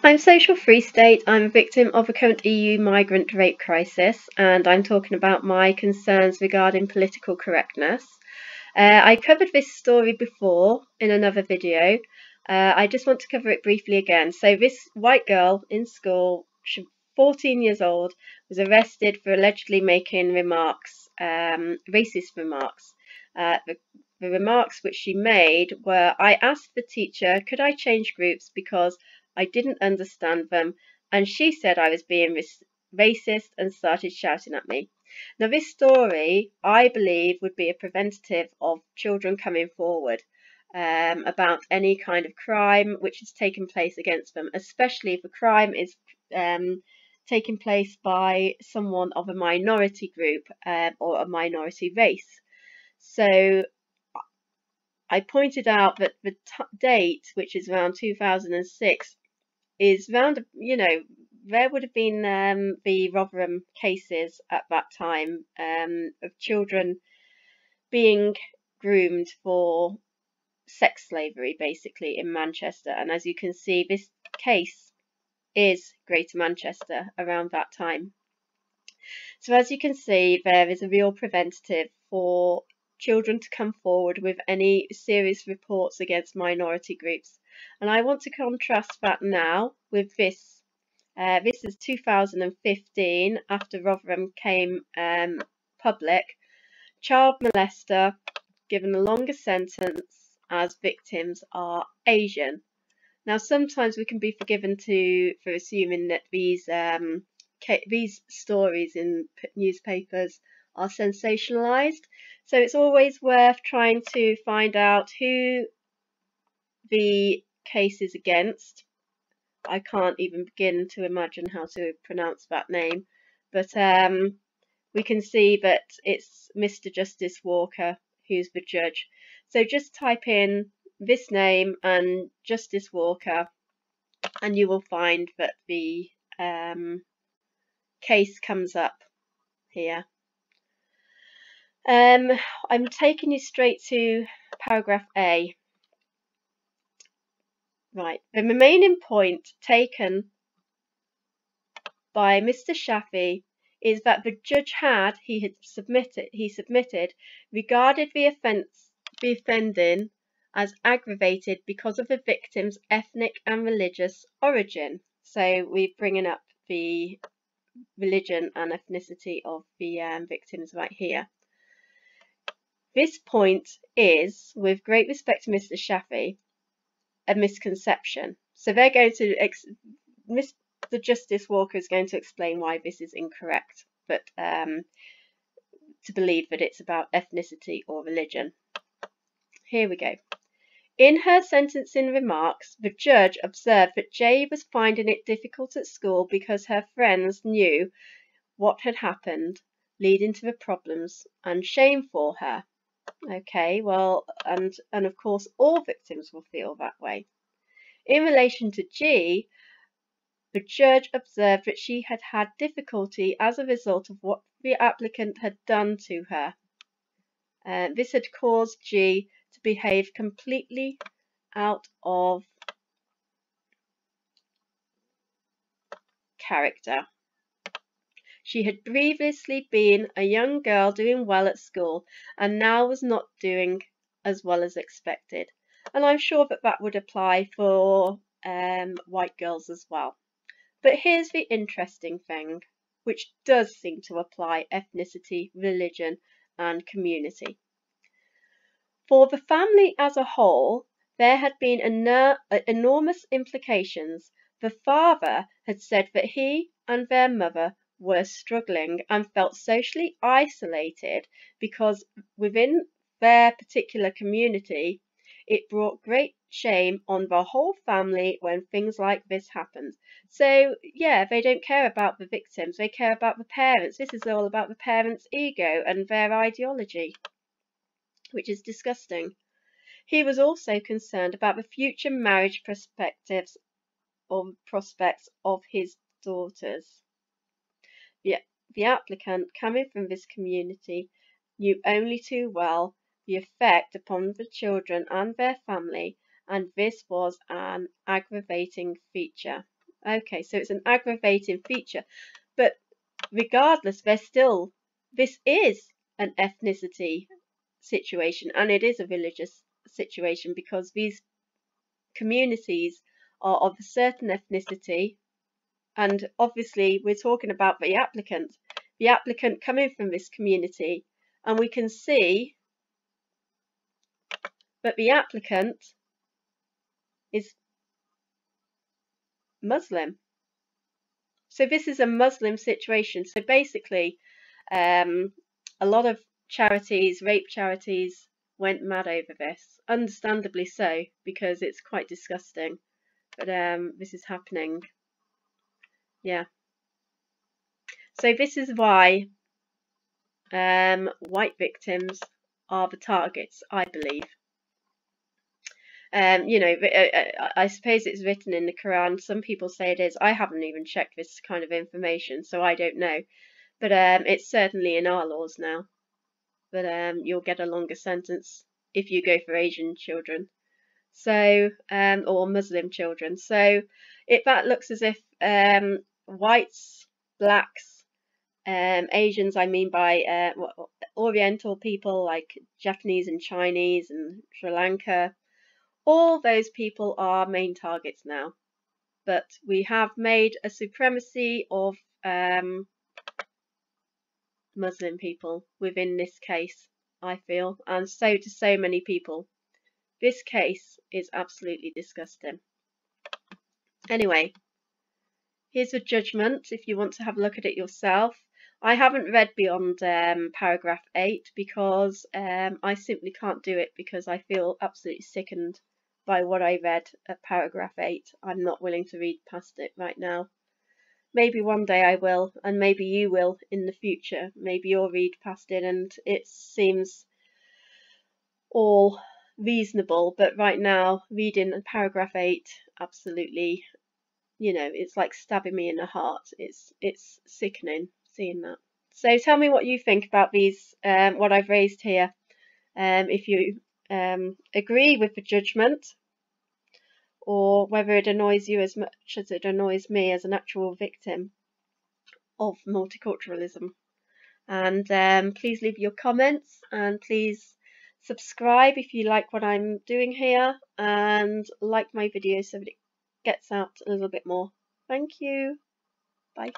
I'm Social Free State. I'm a victim of a current EU migrant rape crisis, and I'm talking about my concerns regarding political correctness. I covered this story before in another video. I just want to cover it briefly again. So this white girl in school, she 14 years old, was arrested for allegedly making racist remarks. The remarks which she made were, I asked the teacher, could I change groups because I didn't understand them, and she said I was being racist and started shouting at me. Now, this story, I believe, would be a preventative of children coming forward about any kind of crime which has taken place against them, especially if a crime is taking place by someone of a minority group or a minority race. So I pointed out that the date, which is around 2006, is round, there would have been the Rotherham cases at that time of children being groomed for sex slavery, basically, in Manchester. And as you can see, this case is Greater Manchester around that time. So as you can see, there is a real preventative for children to come forward with any serious reports against minority groups. And I want to contrast that now with this. This is 2015, after Rotherham came public. Child molester given a longer sentence as victims are Asian. Now, sometimes we can be forgiven for assuming that these stories in newspapers are sensationalized. So it's always worth trying to find out who the case is against. I can't even begin to imagine how to pronounce that name, but we can see that it's Mr. Justice Walker who's the judge. So just type in this name and Justice Walker, and you will find that the case comes up here. I'm taking you straight to paragraph A. Right, the remaining point taken by Mr. Shafi is that the judge submitted regarded the offending as aggravated because of the victim's ethnic and religious origin. So we're bringing up the religion and ethnicity of the victims right here. This point is, with great respect to Mr. Shafi, a misconception. So they're going to the Justice Walker is going to explain why this is incorrect, but to believe that it's about ethnicity or religion. Here we go. In her sentencing remarks, the judge observed that Jay was finding it difficult at school because her friends knew what had happened, leading to the problems and shame for her. Okay, well, and of course all victims will feel that way. In relation to G, the judge observed that she had had difficulty as a result of what the applicant had done to her. This had caused G to behave completely out of character. She had previously been a young girl doing well at school and now was not doing as well as expected. And I'm sure that that would apply for white girls as well. But here's the interesting thing, which does seem to apply ethnicity, religion, and community. For the family as a whole, there had been enormous implications. The father had said that he and their mother were struggling and felt socially isolated because within their particular community, it brought great shame on the whole family when things like this happened. So, yeah, they don't care about the victims, they care about the parents. This is all about the parents' ego and their ideology, which is disgusting. He was also concerned about the future marriage prospects of his daughters. The applicant, coming from this community, knew only too well the effect upon the children and their family, and this was an aggravating feature. Okay, so it's an aggravating feature. But regardless, this is an ethnicity situation, and it is a religious situation, because these communities are of a certain ethnicity, and obviously we're talking about the applicant coming from this community, and we can see that the applicant is Muslim. So this is a Muslim situation. So basically, a lot of charities, rape charities, went mad over this. Understandably so, because it's quite disgusting. But this is happening. Yeah. So this is why white victims are the targets, I believe. You know, I suppose it's written in the Quran. Some people say it is. I haven't even checked this kind of information, so I don't know. But it's certainly in our laws now. But you'll get a longer sentence if you go for Asian children, so or Muslim children. So that looks as if whites, blacks, Asians, I mean by Oriental people like Japanese and Chinese and Sri Lanka, all those people are main targets now. But we have made a supremacy of Muslim people within this case, I feel, and so do so many people. This case is absolutely disgusting. Anyway, here's a judgment if you want to have a look at it yourself. I haven't read beyond paragraph 8 because I simply can't do it, because I feel absolutely sickened by what I read at paragraph 8. I'm not willing to read past it right now. Maybe one day I will, and maybe you will in the future. Maybe you'll read past it and it seems all reasonable, but right now, reading paragraph 8, absolutely, you know, it's like stabbing me in the heart. It's sickening seeing that. So tell me what you think about these, what I've raised here. If you agree with the judgment, or whether it annoys you as much as it annoys me as an actual victim of multiculturalism. And please leave your comments, and please subscribe if you like what I'm doing here, and like my video so that it gets out a little bit more. Thank you. Bye.